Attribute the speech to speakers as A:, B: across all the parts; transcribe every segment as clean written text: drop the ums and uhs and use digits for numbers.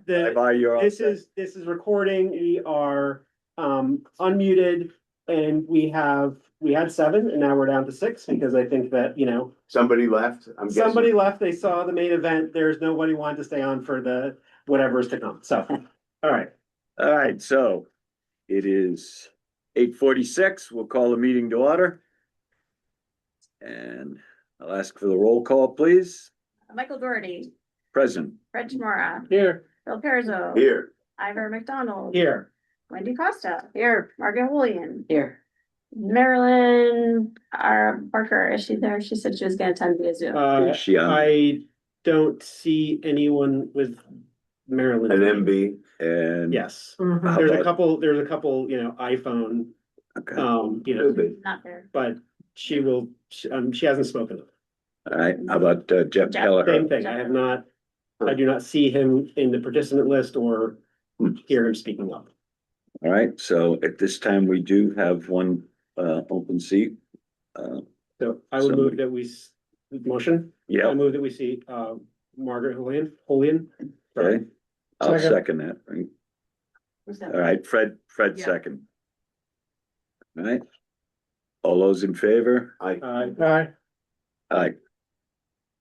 A: This is recording. We are unmuted, and we had 7 and now we're down to 6 because I think that,
B: Somebody left, I'm guessing.
A: somebody left, they saw the main event, there's nobody wanted to stay on for the whatever's to come, so, all right.
C: All right, so it is 8:46. We'll call the meeting to order. And I'll ask for the roll call, please.
D: Michael Doherty,
C: Present.
D: Fred Chmura,
A: Here.
D: Bill Perzo.
B: Here,
D: Ivor McDonald.
A: Here.
D: Wendy Costa. Here. Margaret Julian.
A: Here.
D: Marilyn Barker, is she there? She said she was gonna attend via Zoom.
C: Is she on?
A: I don't see anyone with Maryland.
B: an MB.
C: And.
A: Yes,
C: How
A: there's a
C: about-
A: couple, iPhone,
C: Okay,
B: Could be.
D: Not there.
A: but she hasn't spoken.
C: all right, how about Jeff
D: Jeff.
C: Kelleher?
A: Same thing, I do not see him in the participant list or hear him speaking up.
C: All right, so at this time, we do have one open seat.
A: So I would move that motion. I
C: Yeah,
A: move that we see, Margaret Julian.
C: okay, I'll
A: Second.
C: second that.
D: Who's
C: All
D: that?
C: right, Fred
D: Yeah.
C: second. All right. All those in favor?
A: Aye.
C: Aye.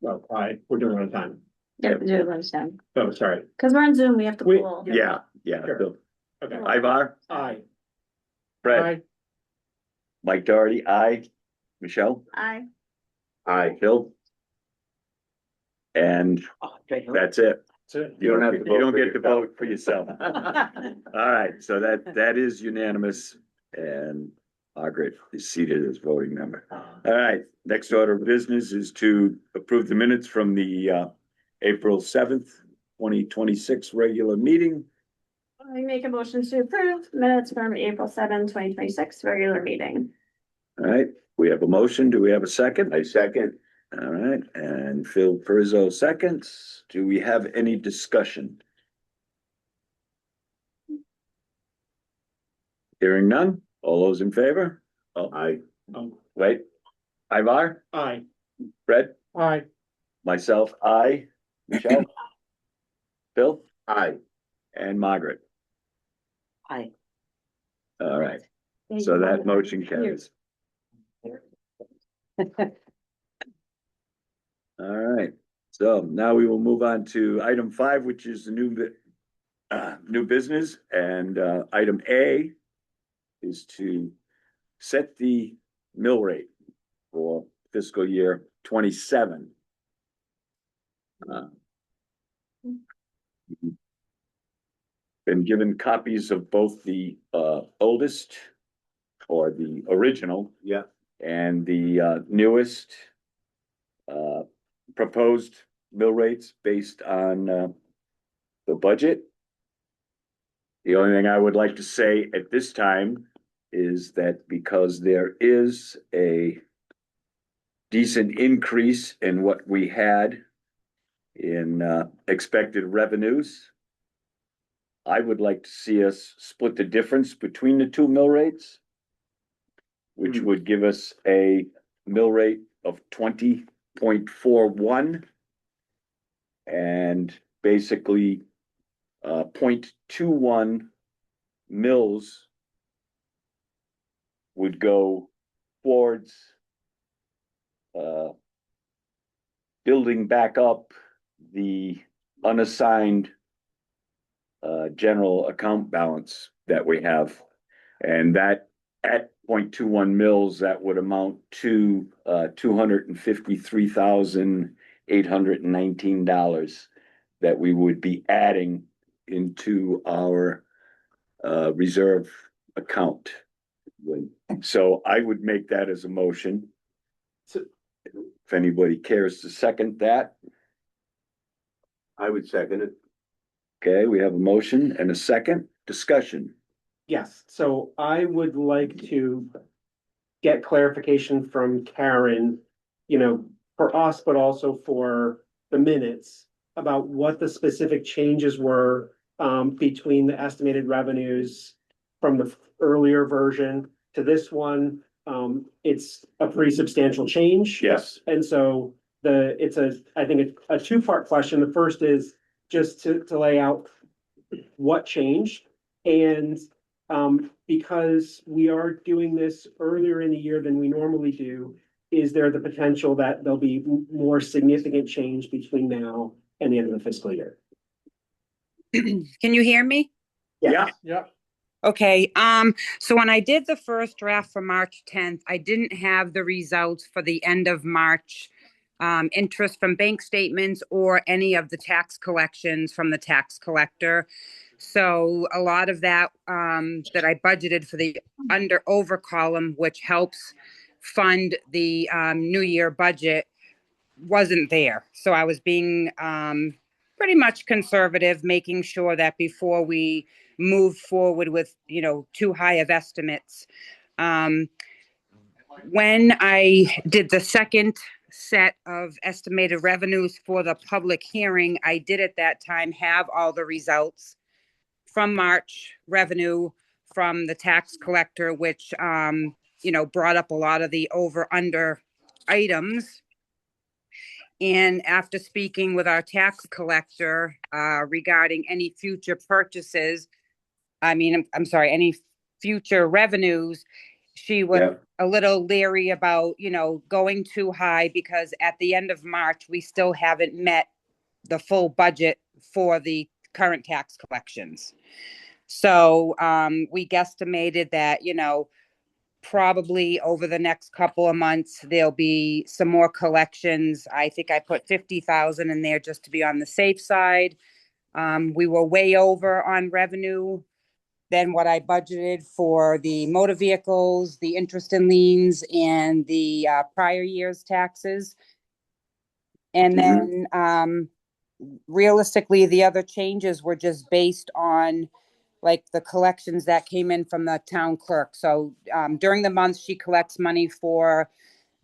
A: Well, we're doing it on time.
D: Yeah, do it lunchtime.
A: Oh, sorry.
D: Cause we're on Zoom, we have to
A: We-
D: pull.
C: Yeah,
A: Sure.
C: Bill.
A: Okay.
C: Ivar,
A: Aye.
C: Fred, Mike Doherty, aye. Michelle,
D: Aye.
B: Aye.
C: Bill. And that's it.
A: That's it.
C: You don't
B: have to vote
C: you don't
B: for
C: get to
B: yourself.
C: vote for yourself. All right, so that is unanimous and Margaret is seated as voting member. All right, next order of business is to approve the minutes from the April 7th, 2026 regular meeting.
D: I make a motion to approve minutes from April 7, 2026 regular meeting.
C: All right, we have a motion. Do we have a second?
B: I second.
C: All right, and Phil Perizzo seconds. Do we have any discussion? Hearing none. All those in favor? Oh,
B: Aye.
C: wait. Ivar,
A: Aye.
C: Fred,
A: Aye.
C: myself, I, Michelle, Bill,
B: Aye.
C: and Margaret.
D: Aye.
C: All right, so that motion carries. All right, so now we will move on to item 5, which is the new business, and item A is to set the mill rate for fiscal year 27. Been given copies of both the oldest or the original
B: Yeah.
C: and the newest proposed mill rates based on the budget. The only thing I would like to say at this time is that because there is a decent increase in what we had in expected revenues, I would like to see us split the difference between the two mill rates, which would give us a mill rate of 20.41 and basically 0.21 mills would go towards building back up the unassigned general account balance that we have. And that at 0.21 mils, that would amount to $253,819 that we would be adding into our reserve account. So I would make that as a motion. If anybody cares to second that.
B: I would second it.
C: Okay, we have a motion and a second discussion.
A: Yes, so I would like to get clarification from Karen, for us, but also for the minutes about what the specific changes were between the estimated revenues from the earlier version to this one. It's a pretty substantial change.
C: Yes.
A: And so I think it's a two-part question. The first is just to lay out what changed. And because we are doing this earlier in the year than we normally do, is there the potential that there'll be more significant change between now and the end of the fiscal year?
E: Can you hear me?
C: Yeah.
A: Yeah.
E: Okay, so when I did the first draft for March 10th, I didn't have the results for the end of March interest from bank statements or any of the tax collections from the tax collector. So a lot of that that I budgeted for the under over column, which helps fund the new year budget, wasn't there. So I was being pretty much conservative, making sure that before we moved forward with, too high of estimates. When I did the second set of estimated revenues for the public hearing, I did at that time have all the results from March revenue from the tax collector, which, brought up a lot of the over under items. And after speaking with our tax collector regarding any future purchases, I'm sorry, any future revenues, she was
C: Yeah.
E: a little leery about, going too high because at the end of March, we still haven't met the full budget for the current tax collections. So we guesstimated that, probably over the next couple of months, there'll be some more collections. I think I put 50,000 in there just to be on the safe side. We were way over on revenue than what I budgeted for the motor vehicles, the interest and liens, and the prior year's taxes. And then realistically, the other changes were just based on like the collections that came in from the town clerk. So during the month, she collects money for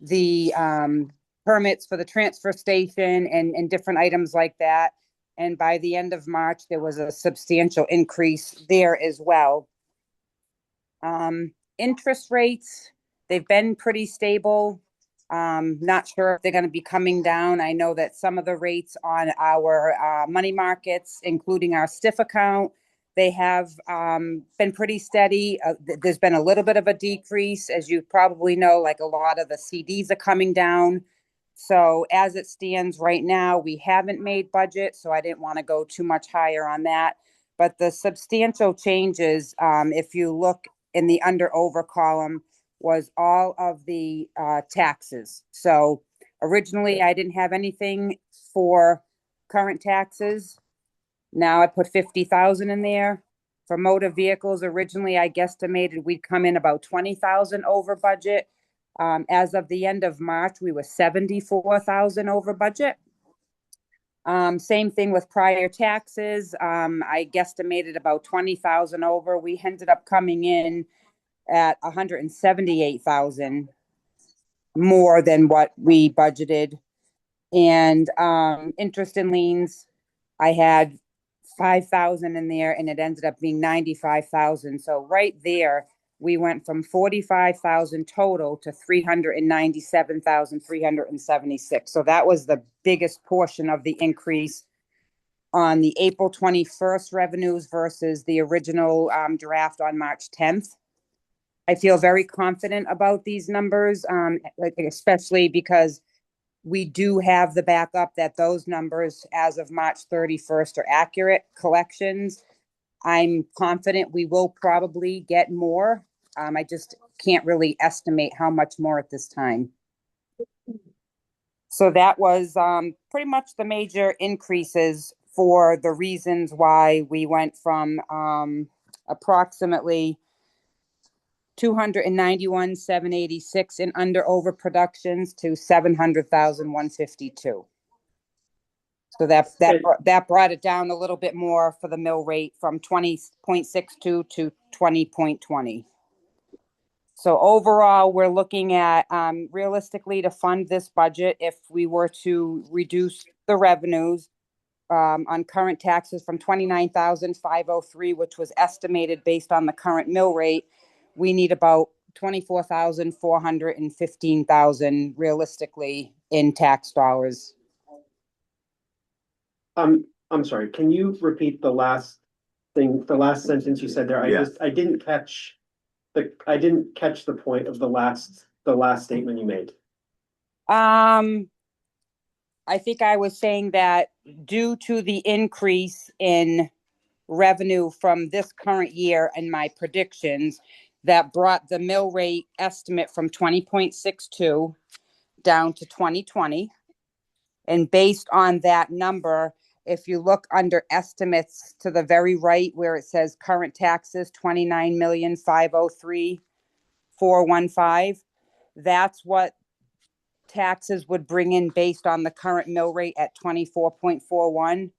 E: the permits for the transfer station and different items like that. And by the end of March, there was a substantial increase there as well. Interest rates, they've been pretty stable. Not sure if they're going to be coming down. I know that some of the rates on our money markets, including our STIF account, they have been pretty steady. There's been a little bit of a decrease, as you probably know, like a lot of the CDs are coming down. So as it stands right now, we haven't made budget, so I didn't want to go too much higher on that. But the substantial changes, if you look in the under over column, was all of the taxes. So originally I didn't have anything for current taxes. Now I put 50,000 in there. For motor vehicles, originally I guesstimated we'd come in about 20,000 over budget. As of the end of March, we were 74,000 over budget. Same thing with prior taxes. I guesstimated about 20,000 over. We ended up coming in at 178,000 more than what we budgeted. And interest and liens, I had 5,000 in there and it ended up being 95,000. So right there, we went from 45,000 total to 397,376. So that was the biggest portion of the increase on the April 21st revenues versus the original draft on March 10th. I feel very confident about these numbers, especially because we do have the backup that those numbers as of March 31st are accurate collections. I'm confident we will probably get more. I just can't really estimate how much more at this time. So that was pretty much the major increases for the reasons why we went from approximately 291,786 in under overproductions to 700,152. So that brought it down a little bit more for the mill rate from 20.62 to 20.20. So overall, we're looking at realistically to fund this budget, if we were to reduce the revenues on current taxes from 29,503, which was estimated based on the current mill rate, we need about 24,415,000 realistically in tax dollars.
A: I'm sorry, can you repeat the last thing, the last sentence you said there,
B: Yeah.
A: I didn't catch I didn't catch the point of the last statement you made.
E: I think I was saying that due to the increase in revenue from this current year and my predictions, that brought the mill rate estimate from 20.62 down to 2020. And based on that number, if you look under estimates to the very right where it says current taxes, 29,503,415, that's what taxes would bring in based on the current mill rate at 24.41.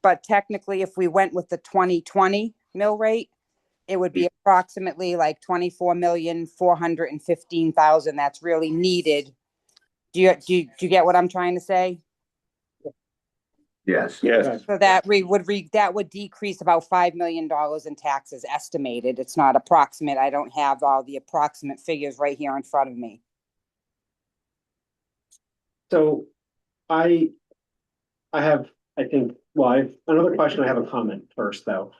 E: But technically, if we went with the 2020 mill rate, it would be approximately like 24,415,000 that's really needed. Do you get what I'm trying to say?
B: Yes.
C: Yes,
E: So that that would decrease about $5 million in taxes estimated. It's not approximate. I don't have all the approximate figures right here in front of me.
A: So I have, I think, well, I've another question. I have a comment first, though.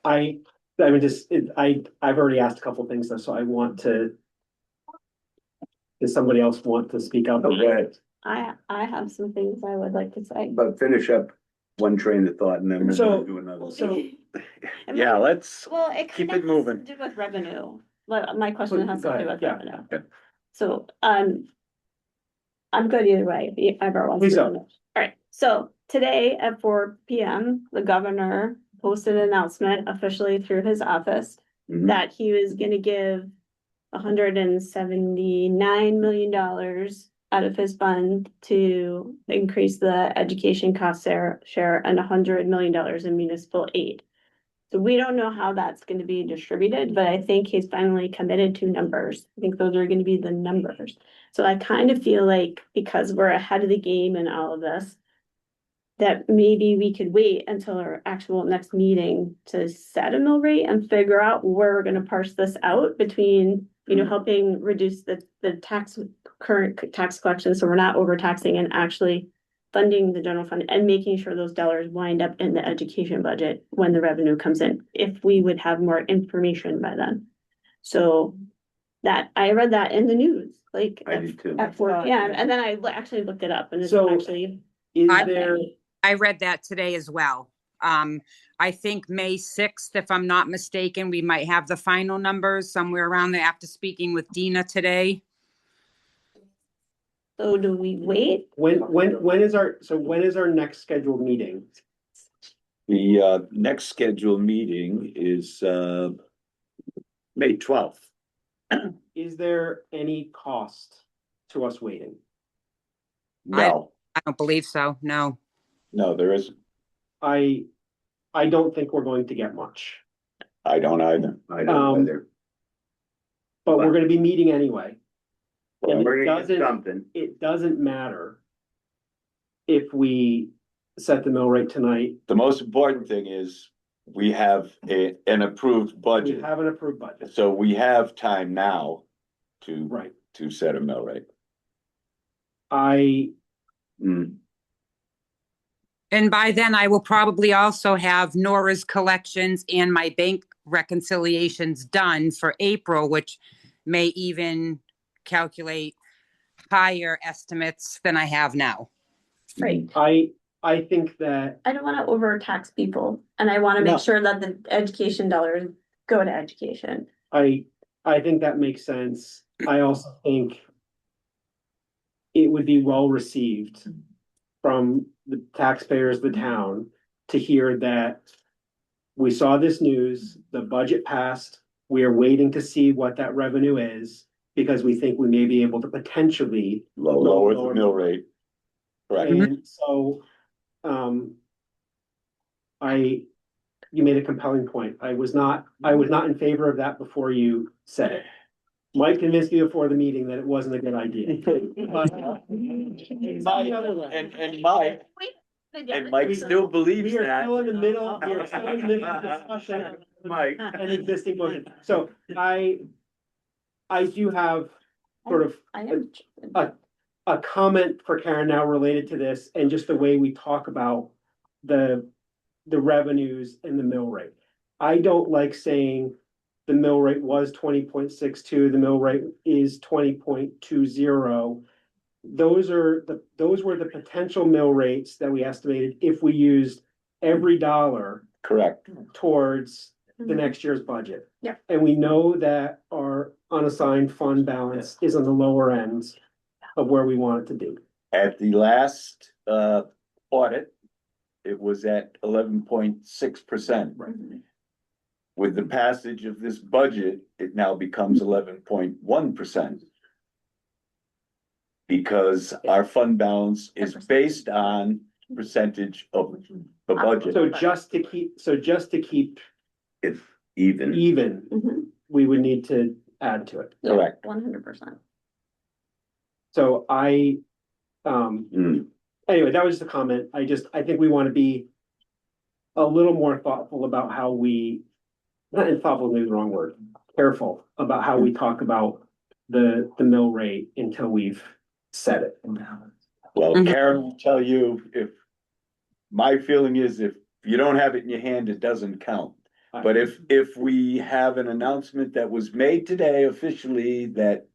A: I mean, I've already asked a couple things though, so I want to. Does somebody else want to speak up?
B: Okay,
D: I have some things I would like to say.
B: but finish up one train of thought and then we'll
A: So-
B: do another.
A: So
C: yeah, let's
D: Well, it
C: keep
D: kind
C: it
D: of has
C: moving.
D: to do with revenue. My question has
A: Go
D: to do
A: ahead,
D: with
A: yeah.
D: revenue.
C: Okay.
D: So, I'm good either way, if ever wants
A: Please
D: to.
A: go.
D: All right, so today at 4 p.m., the governor posted an announcement officially through his office
B: Mhm.
D: that he was gonna give $179 million out of his fund to increase the education cost share and $100 million in municipal aid. So we don't know how that's gonna be distributed, but I think he's finally committed to numbers. I think those are gonna be the numbers. So I kind of feel like because we're ahead of the game in all of this, that maybe we could wait until our actual next meeting to set a mill rate and figure out where we're gonna parse this out between, you know, helping reduce the current tax collection, so we're not overtaxing and actually funding the general fund and making sure those dollars wind up in the education budget when the revenue comes in, if we would have more information by then. So that, I read that in the news, like
B: I did too.
D: at 4 p.m. And then I actually looked it up and it's
A: So-
D: actually.
A: is
E: I-
A: there,
E: I read that today as well. I think May 6th, if I'm not mistaken, we might have the final numbers somewhere around there after speaking with Dina today.
D: So do we wait?
A: when is our next scheduled meeting?
C: The next scheduled meeting is May 12th.
A: Is there any cost to us waiting?
C: No,
E: I don't believe so, no.
C: no, there isn't.
A: I don't think we're going to get much,
C: I don't either.
B: I don't either.
A: but we're gonna be meeting anyway. And
B: We're
A: it
B: gonna get
A: doesn't,
B: something.
A: it doesn't matter if we set the mill rate tonight.
C: The most important thing is we have an approved
A: We
C: budget.
A: have an approved budget,
C: So we have time now to,
A: right?
C: to set a mill rate.
B: Mm.
E: And by then I will probably also have Nora's collections and my bank reconciliations done for April, which may even calculate higher estimates than I have now.
D: Right.
A: I think that,
D: I don't wanna overtax people and I wanna
C: No.
D: make sure that the education dollars go to education.
A: I think that makes sense. I also think it would be well received from the taxpayers of the town to hear that we saw this news, the budget passed, we are waiting to see what that revenue is, because we think we may be able to potentially.
C: Lower the mill rate. Correct.
A: And so, you made a compelling point. I was not in favor of that before you said it. Mike convinced me before the meeting that it wasn't a good idea. But-
C: And Mike, and Mike still believes
A: We are
C: that.
A: still in the middle, we are still in the middle of discussion.
C: Mike.
A: An existing motion. So I do have sort of
D: I am.
A: a comment for Karen now related to this and just the way we talk about the the revenues and the mill rate. I don't like saying the mill rate was 20.62, the mill rate is 20.20. Those were the potential mill rates that we estimated if we used every dollar
C: Correct.
A: towards the next year's budget.
D: Yeah.
A: And we know that our unassigned fund balance is on the lower ends of where we want it to be.
C: At the last audit, it was at 11.6%. With the passage of this budget, it now becomes 11.1%. Because our fund balance is based on percentage of the budget.
A: So just to keep
B: It's even.
A: even,
D: Mhm.
A: we would need to add to it.
C: Correct.
D: 100%.
A: So
B: Mm.
A: anyway, that was just a comment. I think we want to be a little more thoughtful about how we, not thoughtful is the wrong word, careful about how we talk about the mill rate until we've said it.
C: Well,
E: Mhm.
C: Karen will tell you my feeling is if you don't have it in your hand, it doesn't count. But if we have an announcement that was made today officially that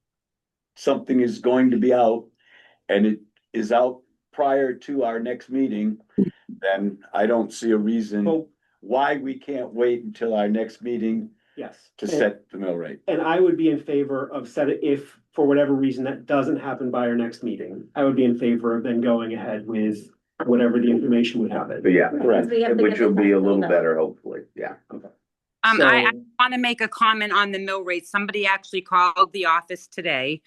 C: something is going to be out and it is out prior to our next meeting, then I don't see a reason
A: Well,
C: why we can't wait until our next meeting
A: yes.
C: to set the mill rate.
A: And I would be in favor of set it, if for whatever reason that doesn't happen by our next meeting, I would be in favor of then going ahead with whatever the information would have it.
B: But yeah,
C: Correct.
D: We have to
B: which
D: get
B: will be a
D: the
B: little
D: bill.
B: better, hopefully, yeah.
E: I
A: So-
E: want to make a comment on the mill rate. Somebody actually called the office today.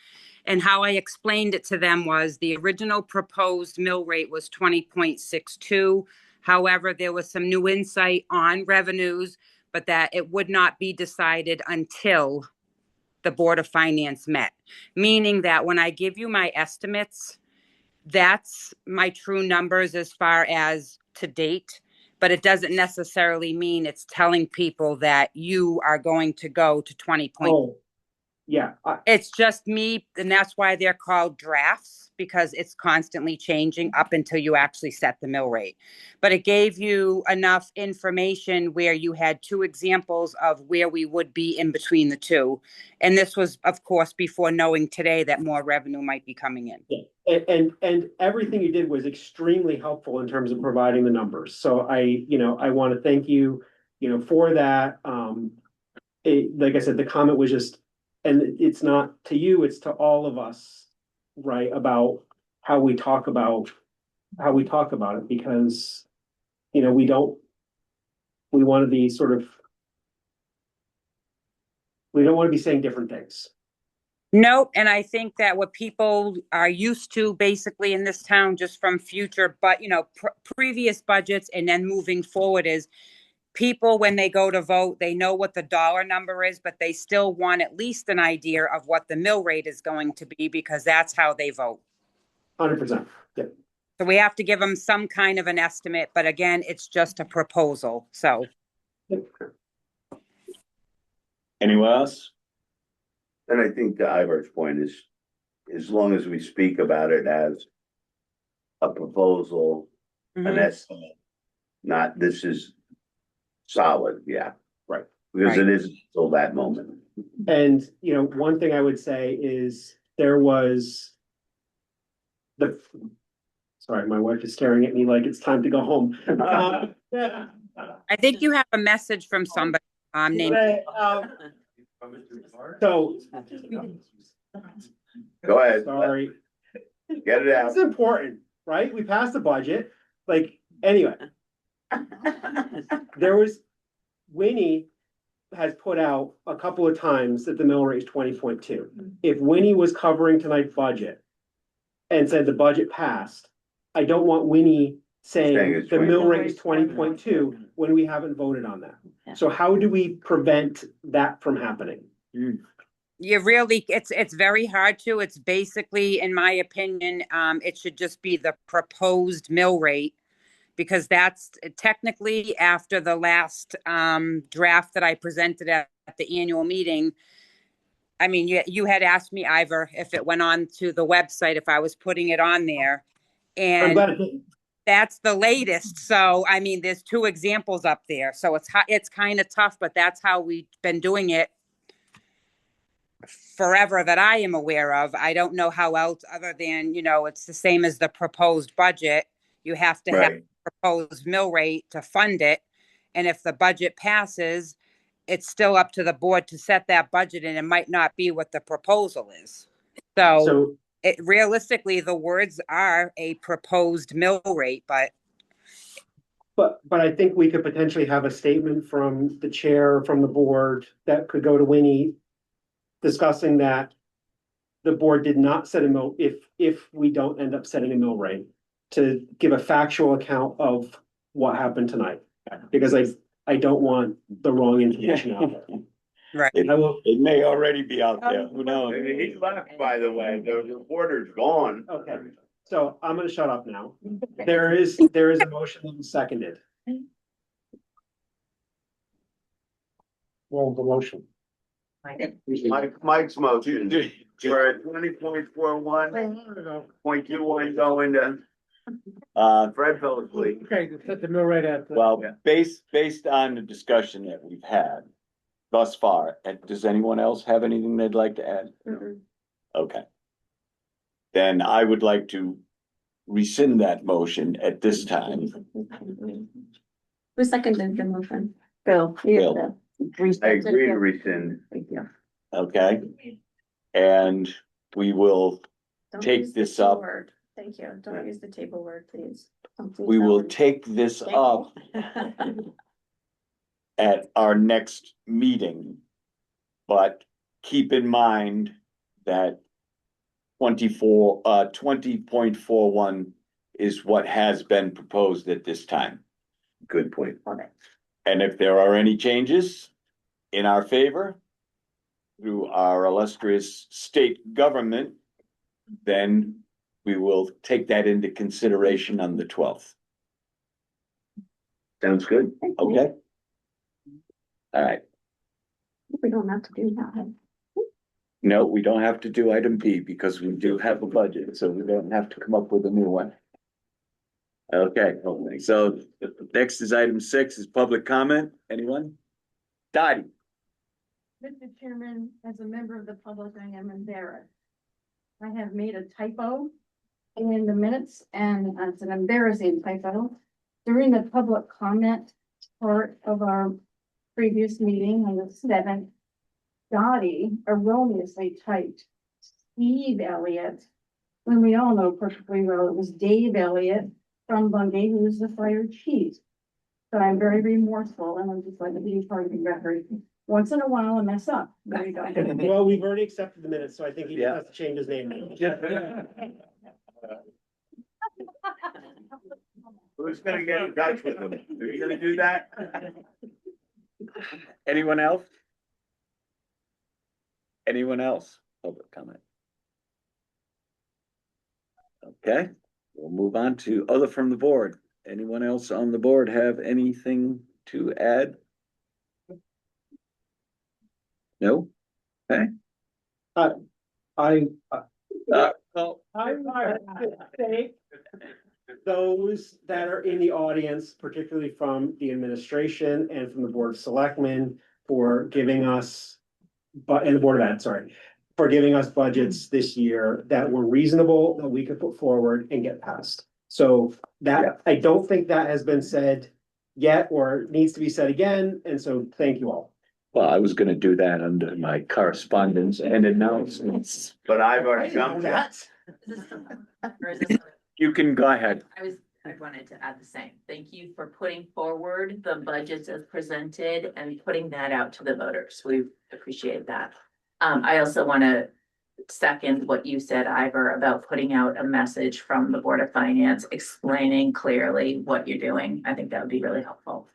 E: And how I explained it to them was the original proposed mill rate was 20.62. However, there was some new insight on revenues, but that it would not be decided until the Board of Finance met. Meaning that when I give you my estimates, that's my true numbers as far as to date. But it doesn't necessarily mean it's telling people that you are going to go to 20.
A: Oh, yeah,
E: It's just me, and that's why they're called drafts, because it's constantly changing up until you actually set the mill rate. But it gave you enough information where you had two examples of where we would be in between the two. And this was, of course, before knowing today that more revenue might be coming in.
A: and everything you did was extremely helpful in terms of providing the numbers. So I want to thank you, for that. Like I said, the comment was just, and it's not to you, it's to all of us, right, about how we talk about it, because, we want to be we don't want to be saying different things.
E: Nope. And I think that what people are used to basically in this town, just from future, but previous budgets and then moving forward, is people, when they go to vote, they know what the dollar number is, but they still want at least an idea of what the mill rate is going to be, because that's how they vote.
A: 100%. Yeah.
E: So we have to give them some kind of an estimate, but again, it's just a proposal. So
C: Anyone else?
B: And I think to Ivar's point is, as long as we speak about it as a proposal, an
E: mhm.
B: estimate, not this is solid, yeah.
A: Right.
B: Because
E: Right.
B: it is until that moment.
A: And, one thing I would say is there was sorry, my wife is staring at me like it's time to go home.
E: I think you have a message from somebody named.
A: So,
B: Go ahead.
A: sorry,
B: Get it out.
A: it's important, right? We passed the budget, anyway. Winnie has put out a couple of times that the mill rate is 20.2. If Winnie was covering tonight's budget and said the budget passed, I don't want Winnie
B: Saying
A: saying
B: it's
A: the mill
B: 20.
A: rate is 20.2 when we haven't voted on that.
D: Yeah.
A: So how do we prevent that from happening?
E: It's very hard to. It's basically, in my opinion, it should just be the proposed mill rate, because that's technically after the last draft that I presented at the annual meeting. I mean, you had asked me, Ivor, if it went on to the website, if I was putting it on there.
A: I'm
E: And
A: glad it didn't.
E: That's the latest. So, I mean, there's two examples up there. So it's kind of tough, but that's how we've been doing it forever that I am aware of. I don't know how else other than, it's the same as the proposed budget. You have to have
B: Right,
E: proposed mill rate to fund it. And if the budget passes, it's still up to the board to set that budget and it might not be what the proposal is. So
A: So,
E: realistically, the words are a proposed mill rate, but
A: but I think we could potentially have a statement from the chair, from the board, that could go to Winnie discussing that the board did not set a mill, if we don't end up setting a mill rate, to give a factual account of what happened tonight. Because I don't want the wrong information out there.
E: right.
A: I will,
C: It may already be out there, who knows?
B: he left, by the way, the reporter's gone.
A: okay, so I'm gonna shut up now. There is a motion that was seconded. Well, the motion.
B: Mike's motion for a 20.41, 0.21 going to Fred fell asleep.
A: Okay, set the mill rate at.
C: Well, based on the discussion that we've had thus far, and does anyone else have anything they'd like to add? Okay. Then I would like to rescind that motion at this time.
D: Who seconded the motion?
E: Bill.
C: Bill.
B: I agree to rescind.
D: Thank you.
C: Okay? And we will
D: Don't
C: take
D: use the
C: this
D: table
C: up.
D: word. Thank you. Don't use the table word, please.
C: We will take this up at our next meeting. But keep in mind that 20.41 is what has been proposed at this time.
B: Good point.
C: And if there are any changes in our favor through our illustrious state government, then we will take that into consideration on the 12th.
B: Sounds good.
C: Okay? All right.
D: We don't have to do that.
C: No, we don't have to do item B because we do have a budget, so we don't have to come up with a new one. Okay, so next is item 6 is public comment. Anyone? Dottie.
F: Mr. Chairman, as a member of the public, I am embarrassed. I have made a typo in the minutes, and it's an embarrassing typo. During the public comment part of our previous meeting on the 7th, Dottie erroneously typed Steve Elliott, when we all know perfectly well it was Dave Elliott from Bungay, who is the fire chief. But I'm very remorseful, and I'm just like to be part of the record. Once in a while, I mess up. There you go.
A: Well, we've already accepted the minutes, so I think he
C: Yeah.
A: just has to change his name.
B: Who's gonna get in touch with him? Are you gonna do that?
C: Anyone else? Anyone else? Public comment. Okay, we'll move on to other from the board. Anyone else on the board have anything to add? No? Okay.
A: I
C: Well,
A: I thank those that are in the audience, particularly from the administration and from the Board of Selectmen, for giving us, and the Board of Ed, sorry, for giving us budgets this year that were reasonable, that we could put forward and get passed. So that, I don't think that has been said yet or needs to be said again, and so thank you all.
C: well, I was gonna do that under my correspondence and announcements.
B: But I've already jumped you.
G: Or is this-
C: You can go ahead.
G: I wanted to add the same. Thank you for putting forward the budgets as presented and putting that out to the voters. We appreciate that. I also want to second what you said, Ivor, about putting out a message from the Board of Finance explaining clearly what you're doing. I think that would be really helpful.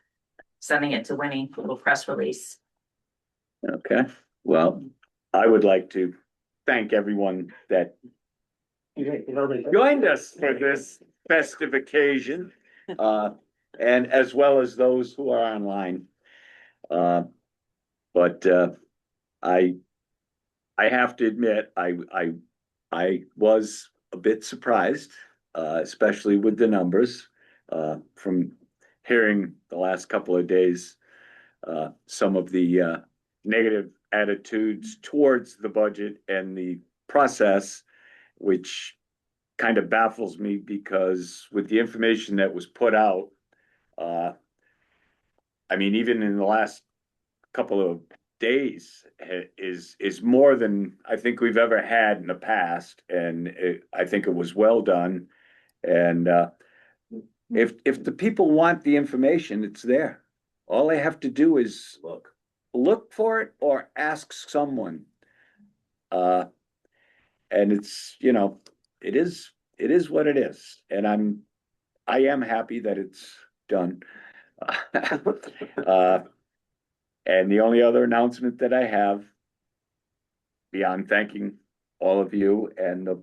G: Sending it to Winnie, a little press release.
C: Okay, well, I would like to thank everyone that joined us for this festive occasion. And as well as those who are online. But I have to admit, I was a bit surprised, especially with the numbers. from hearing the last couple of days, some of the negative attitudes towards the budget and the process, which kind of baffles me because with the information that was put out, I mean, even in the last couple of days is more than I think we've ever had in the past, and I think it was well done. And if the people want the information, it's there. All they have to do is look for it or ask someone. And it's, you know, it is what it is, and I am happy that it's done. And the only other announcement that I have, beyond thanking all of you and the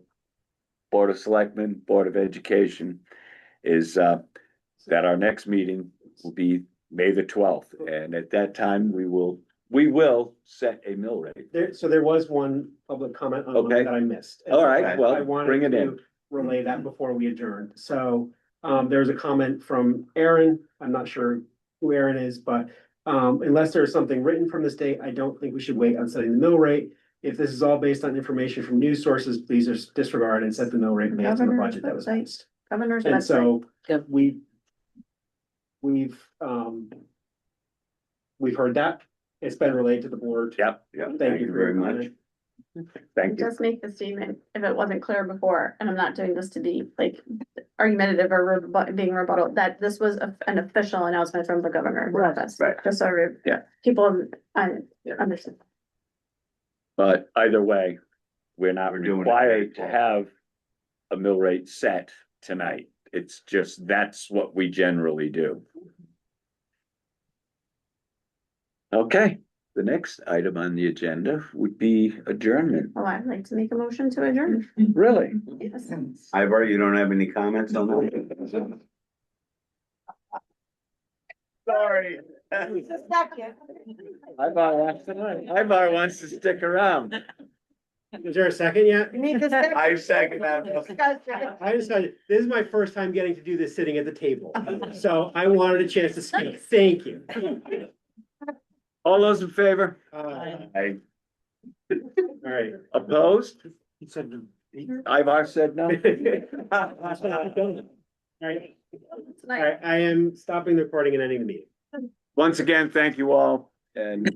C: Board of Selectmen, Board of Education, is that our next meeting will be May the 12th, and at that time, we will set a mill rate.
A: So there was one public comment on
C: Okay.
A: that I missed.
C: All right,
A: I
C: well,
A: wanted
C: bring it
A: to
C: in.
A: Relay that before we adjourned. So, there's a comment from Aaron. I'm not sure who Aaron is, but unless there's something written from the state, I don't think we should wait on setting the mill rate. If this is all based on information from news sources, please just disregard and set the mill rate based on the budget that was passed.
F: Governor's
A: And
F: website.
A: so we've heard that. It's been relayed to the board.
C: Yep,
B: Yeah,
A: Thank you
B: very much.
A: comment.
C: thank you.
D: Just make the statement, if it wasn't clear before, and I'm not doing this to be like argumentative or being rebuttal, that this was an official announcement from the governor's office.
B: Right.
D: Just so
C: Yeah.
D: people understand.
C: But either way, we're not
B: We're doing it.
C: required to have a mill rate set tonight. It's just, that's what we generally do. Okay, the next item on the agenda would be adjournment.
D: Oh, I'd like to make a motion to adjourn.
C: Really?
D: Yes.
B: Ivor, you don't have any comments on that? Sorry.
C: Ivar wants to stick around.
A: Is there a second yet?
B: I second that.
A: I decided, this is my first time getting to do this sitting at the table, so I wanted a chance to speak. Thank you.
C: All those in favor?
B: I
A: All right.
C: Opposed?
A: He said no.
C: Ivar said no.
A: All right, all right, I am stopping the recording and ending the meeting.
C: Once again, thank you all, and